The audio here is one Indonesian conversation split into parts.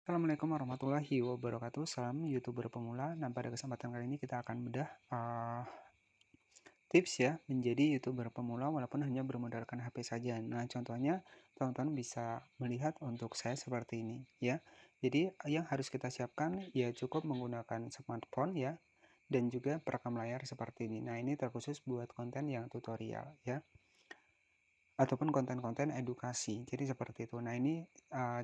Assalamualaikum warahmatullahi wabarakatuh. Salam YouTuber pemula. Nah, pada kesempatan kali ini kita akan bedah tips ya menjadi YouTuber pemula walaupun hanya bermodalkan HP saja. Nah, contohnya teman-teman bisa melihat untuk saya seperti ini ya. Jadi yang harus kita siapkan ya cukup menggunakan smartphone ya dan juga perekam layar seperti ini. Nah, ini terkhusus buat konten yang tutorial ya ataupun konten-konten edukasi. Jadi seperti itu. Nah, ini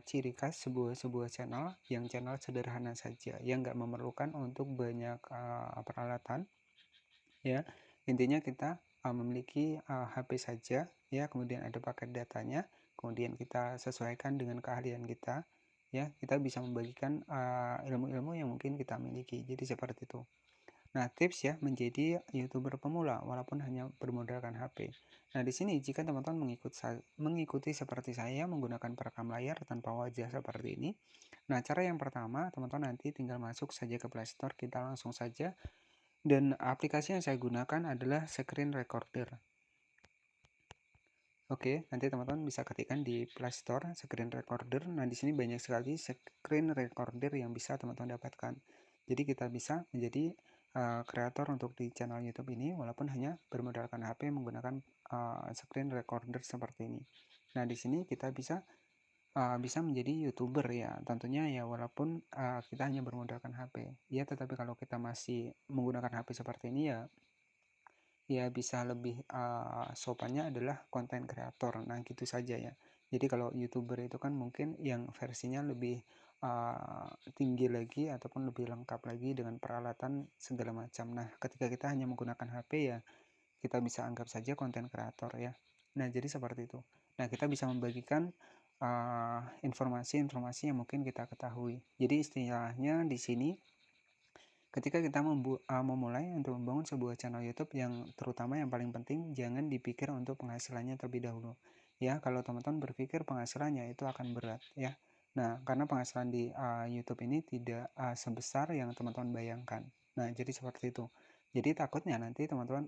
ciri khas sebuah channel yang channel sederhana saja, yang nggak memerlukan untuk banyak peralatan. Ya, intinya kita memiliki HP saja, ya, kemudian ada paket datanya, kemudian kita sesuaikan dengan keahlian kita, ya, kita bisa membagikan ilmu-ilmu yang mungkin kita miliki. Jadi seperti itu. Nah, tips ya menjadi YouTuber pemula walaupun hanya bermodalkan HP. Nah, di sini jika teman-teman mengikuti seperti saya menggunakan perekam layar tanpa wajah seperti ini. Nah, cara yang pertama, teman-teman nanti tinggal masuk saja ke Play Store, kita langsung saja. Dan aplikasi yang saya gunakan adalah Screen Recorder. Oke, nanti teman-teman bisa ketikkan di Play Store Screen Recorder. Nah, di sini banyak sekali Screen Recorder yang bisa teman-teman dapatkan. Jadi kita bisa menjadi kreator untuk di channel YouTube ini walaupun hanya bermodalkan HP menggunakan screen recorder seperti ini. Nah, di sini kita bisa menjadi YouTuber ya, tentunya ya walaupun kita hanya bermodalkan HP. Ya, tetapi kalau kita masih menggunakan HP seperti ini ya bisa lebih sopannya adalah konten kreator. Nah, gitu saja ya. Jadi kalau YouTuber itu kan mungkin yang versinya lebih tinggi lagi ataupun lebih lengkap lagi dengan peralatan segala macam. Nah, ketika kita hanya menggunakan HP ya kita bisa anggap saja konten kreator ya. Nah, jadi seperti itu. Nah, kita bisa membagikan informasi-informasi yang mungkin kita ketahui. Jadi istilahnya di sini ketika kita memulai untuk membangun sebuah channel YouTube yang terutama yang paling penting jangan dipikir untuk penghasilannya terlebih dahulu. Ya, kalau teman-teman berpikir penghasilannya itu akan berat ya. Nah, karena penghasilan di YouTube ini tidak sebesar yang teman-teman bayangkan. Nah, jadi seperti itu. Jadi takutnya nanti teman-teman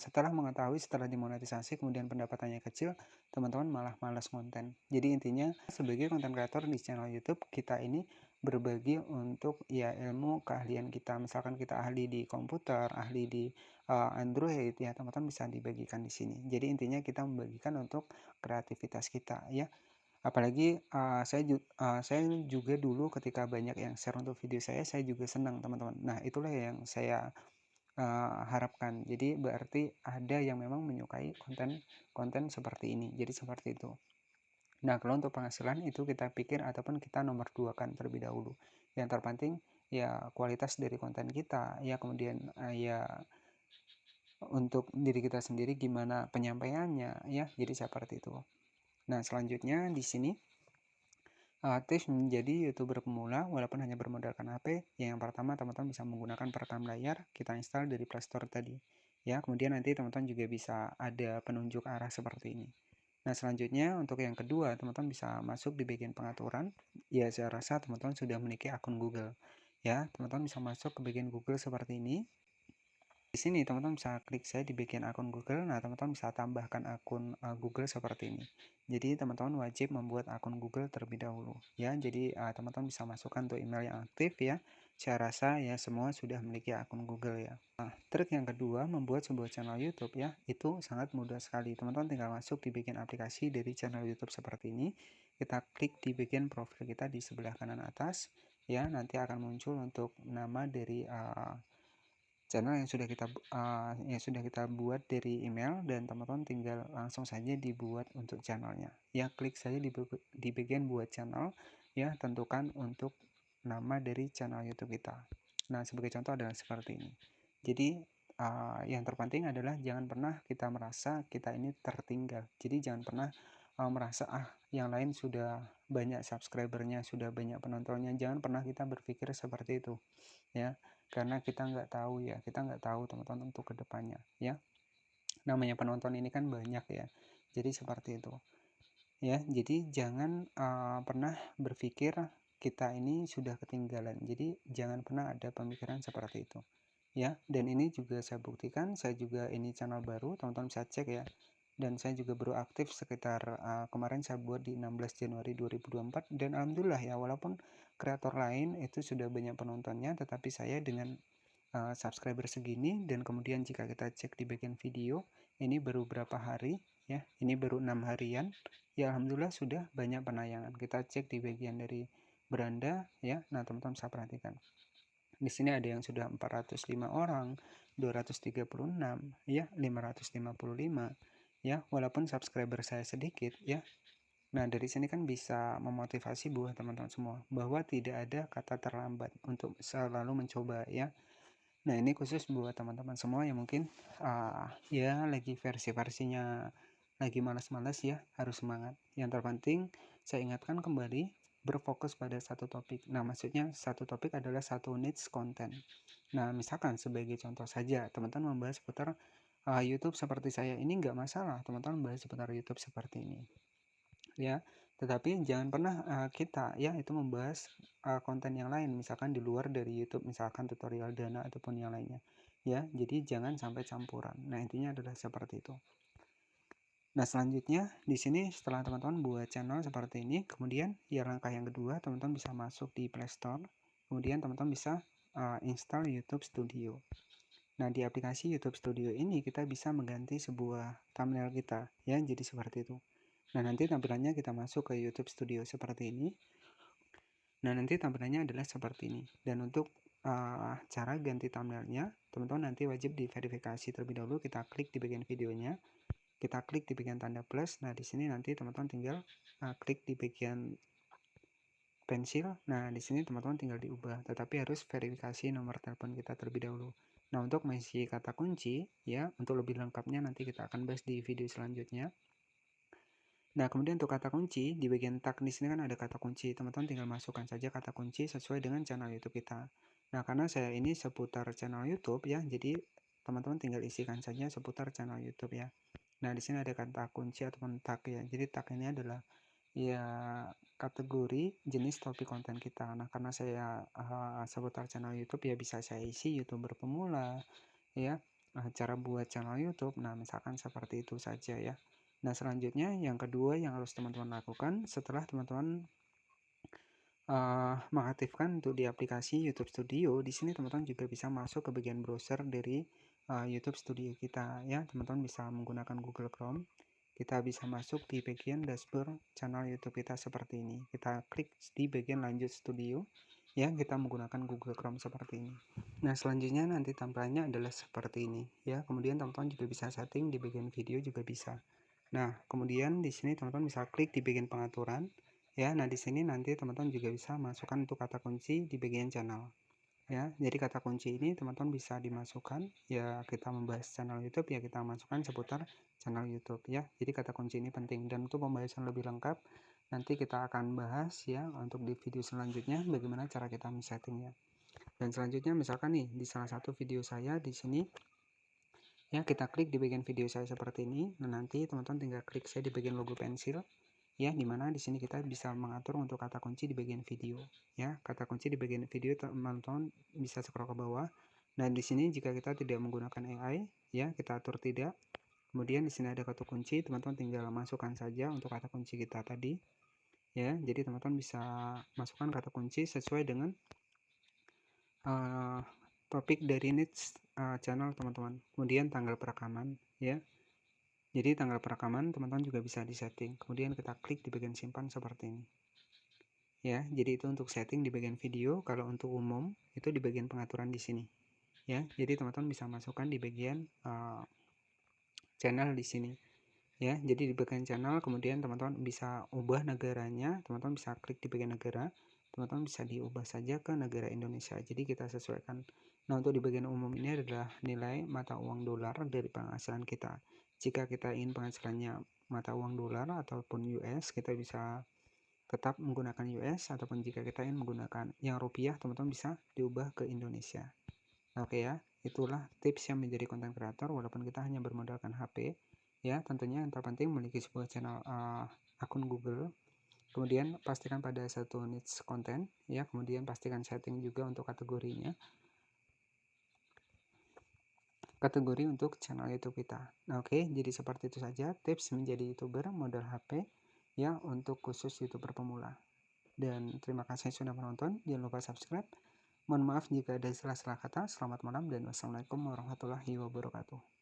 setelah dimonetisasi kemudian pendapatannya kecil, teman-teman malah malas konten. Jadi intinya sebagai konten kreator di channel YouTube kita ini berbagi untuk ya ilmu keahlian kita. Misalkan kita ahli di komputer, ahli di Android ya teman-teman bisa dibagikan di sini. Jadi intinya kita membagikan untuk kreativitas kita ya. Apalagi saya juga dulu ketika banyak yang share untuk video saya juga senang teman-teman. Nah, itulah yang saya harapkan. Jadi berarti ada yang memang menyukai konten seperti ini. Jadi seperti itu. Nah, kalau untuk penghasilan itu kita pikir ataupun kita nomor dua kan terlebih dahulu. Yang terpenting ya kualitas dari konten kita, ya kemudian ya untuk diri kita sendiri gimana penyampaiannya ya. Jadi seperti itu. Nah, selanjutnya di sini tips menjadi YouTuber pemula walaupun hanya bermodalkan HP, yang pertama teman-teman bisa menggunakan perekam layar, kita install dari Play Store tadi. Ya, kemudian nanti teman-teman juga bisa ada penunjuk arah seperti ini. Nah, selanjutnya untuk yang kedua, teman-teman bisa masuk di bagian pengaturan. Ya, saya rasa teman-teman sudah memiliki akun Google. Ya, teman-teman bisa masuk ke bagian Google seperti ini. Di sini teman-teman bisa klik saya di bagian akun Google. Nah, teman-teman bisa tambahkan akun Google seperti ini. Jadi teman-teman wajib membuat akun Google terlebih dahulu ya. Jadi teman-teman bisa masukkan untuk email yang aktif ya. Saya rasa ya semua sudah memiliki akun Google ya. Nah, trik yang kedua membuat sebuah channel YouTube ya, itu sangat mudah sekali. Teman-teman tinggal masuk di bagian aplikasi dari channel YouTube seperti ini. Kita klik di bagian profil kita di sebelah kanan atas ya. Nanti akan muncul untuk nama dari channel yang sudah kita buat dari email, dan teman-teman tinggal langsung saja dibuat untuk channelnya ya. Klik saja di bagian buat channel ya, tentukan untuk nama dari channel YouTube kita. Nah, sebagai contoh adalah seperti ini. Jadi yang terpenting adalah jangan pernah kita merasa kita ini tertinggal. Jadi jangan pernah merasa yang lain sudah banyak subscribernya, sudah banyak penontonnya. Jangan pernah kita berpikir seperti itu ya, karena kita nggak tahu ya, kita nggak tahu teman-teman untuk kedepannya ya. Namanya penonton ini kan banyak ya, jadi seperti itu ya. Jadi jangan pernah berpikir kita ini sudah ketinggalan. Jadi jangan pernah ada pemikiran seperti itu ya. Dan ini juga saya buktikan, saya juga ini channel baru, teman-teman bisa cek ya. dan saya juga baru aktif sekitar kemarin saya buat di 16 Januari 2024, dan alhamdulillah ya, walaupun kreator lain itu sudah banyak penontonnya, tetapi saya dengan subscriber segini, dan kemudian jika kita cek di bagian video, ini baru berapa hari ya, ini baru 6 harian ya, alhamdulillah sudah banyak penayangan. Kita cek di bagian dari beranda ya. Nah, teman-teman bisa perhatikan di sini ada yang sudah 405 orang, 236 ya, 555 ya, walaupun subscriber saya sedikit ya. Nah, dari sini kan bisa memotivasi buat teman-teman semua bahwa tidak ada kata terlambat untuk selalu mencoba ya. Nah, ini khusus buat teman-teman semua yang mungkin ya lagi versi-versinya lagi malas-malas ya, harus semangat. Yang terpenting saya ingatkan kembali, berfokus pada satu topik. Nah, maksudnya satu topik adalah satu niche konten. Nah, misalkan sebagai contoh saja, teman-teman membahas seputar YouTube seperti saya ini, nggak masalah teman-teman bahas seputar YouTube seperti ini ya, tetapi jangan pernah kita ya itu membahas konten yang lain, misalkan di luar dari YouTube, misalkan tutorial dana ataupun yang lainnya ya. Jadi jangan sampai campuran. Nah, intinya adalah seperti itu. Nah, selanjutnya di sini setelah teman-teman buat channel seperti ini, kemudian ya langkah yang kedua, teman-teman bisa masuk di Play Store, kemudian teman-teman bisa install YouTube Studio. Nah, di aplikasi YouTube Studio ini kita bisa mengganti sebuah thumbnail kita ya, jadi seperti itu. Nah, nanti tampilannya kita masuk ke YouTube Studio seperti ini. Nah, nanti tampilannya adalah seperti ini. Dan untuk cara ganti thumbnailnya, teman-teman nanti wajib diverifikasi terlebih dahulu. Kita klik di bagian videonya, kita klik di bagian tanda plus. Nah, di sini nanti teman-teman tinggal klik di bagian pensil. Nah, di sini teman-teman tinggal diubah, tetapi harus verifikasi nomor telepon kita terlebih dahulu. Nah, untuk mengisi kata kunci ya, untuk lebih lengkapnya nanti kita akan bahas di video selanjutnya. Nah, kemudian untuk kata kunci di bagian tag di sini kan ada kata kunci. Teman-teman tinggal masukkan saja kata kunci sesuai dengan channel YouTube kita. Nah, karena saya ini seputar channel YouTube ya, jadi teman-teman tinggal isikan saja seputar channel YouTube ya. Nah, di sini ada kata kunci ataupun tag ya. Jadi tag ini adalah ya kategori jenis topik konten kita. Nah, karena saya seputar channel YouTube ya, bisa saya isi YouTuber pemula ya, cara buat channel YouTube. Nah, misalkan seperti itu saja ya. Nah, selanjutnya yang kedua yang harus teman-teman lakukan setelah teman-teman mengaktifkan untuk di aplikasi YouTube Studio, di sini teman-teman juga bisa masuk ke bagian browser dari YouTube Studio kita ya. Teman-teman bisa menggunakan Google Chrome. Kita bisa masuk di bagian dashboard channel YouTube kita seperti ini. Kita klik di bagian lanjut studio ya, kita menggunakan Google Chrome seperti ini. Nah, selanjutnya nanti tampilannya adalah seperti ini ya. Kemudian teman-teman juga bisa setting di bagian video juga bisa. Nah, kemudian di sini teman-teman bisa klik di bagian pengaturan ya. Nah, di sini nanti teman-teman juga bisa masukkan untuk kata kunci di bagian channel ya. Jadi kata kunci ini teman-teman bisa dimasukkan ya, kita membahas channel YouTube ya, kita masukkan seputar channel YouTube ya. Jadi kata kunci ini penting, dan untuk pembahasan lebih lengkap nanti kita akan bahas ya untuk di video selanjutnya bagaimana cara kita men-settingnya. Dan selanjutnya misalkan nih di salah satu video saya di sini ya, kita klik di bagian video saya seperti ini. Nah, nanti teman-teman tinggal klik saya di bagian logo pensil ya, dimana di sini kita bisa mengatur untuk kata kunci di bagian video ya. Kata kunci di bagian video teman-teman bisa scroll ke bawah. Dan di sini jika kita tidak menggunakan AI ya, kita atur tidak. Kemudian di sini ada kata kunci, teman-teman tinggal masukkan saja untuk kata kunci kita tadi ya. Jadi teman-teman bisa masukkan kata kunci sesuai dengan topik dari niche channel teman-teman. Kemudian tanggal perekaman ya. Jadi tanggal perekaman teman-teman juga bisa disetting. Kemudian kita klik di bagian simpan seperti ini ya. Jadi itu untuk setting di bagian video. Kalau untuk umum itu di bagian pengaturan di sini ya. Jadi teman-teman bisa masukkan di bagian channel di sini ya. Jadi di bagian channel, kemudian teman-teman bisa ubah negaranya. Teman-teman bisa klik di bagian negara, teman-teman bisa diubah saja ke negara Indonesia. Jadi kita sesuaikan. Nah, untuk di bagian umum ini adalah nilai mata uang dolar dari penghasilan kita. Jika kita ingin penghasilannya mata uang dolar ataupun US, kita bisa tetap menggunakan US, ataupun jika kita ingin menggunakan yang rupiah, teman-teman bisa diubah ke Indonesia. Oke ya, itulah tips yang menjadi konten kreator walaupun kita hanya bermodalkan HP ya. Tentunya yang terpenting memiliki sebuah channel akun Google, kemudian pastikan pada satu niche konten ya, kemudian pastikan setting juga untuk kategorinya. kategori untuk channel YouTube kita. Nah, oke, jadi seperti itu saja tips menjadi YouTuber modal HP ya untuk khusus YouTuber pemula. Dan terima kasih sudah menonton. Jangan lupa subscribe. Mohon maaf jika ada salah-salah kata. Selamat malam dan wassalamualaikum warahmatullahi wabarakatuh.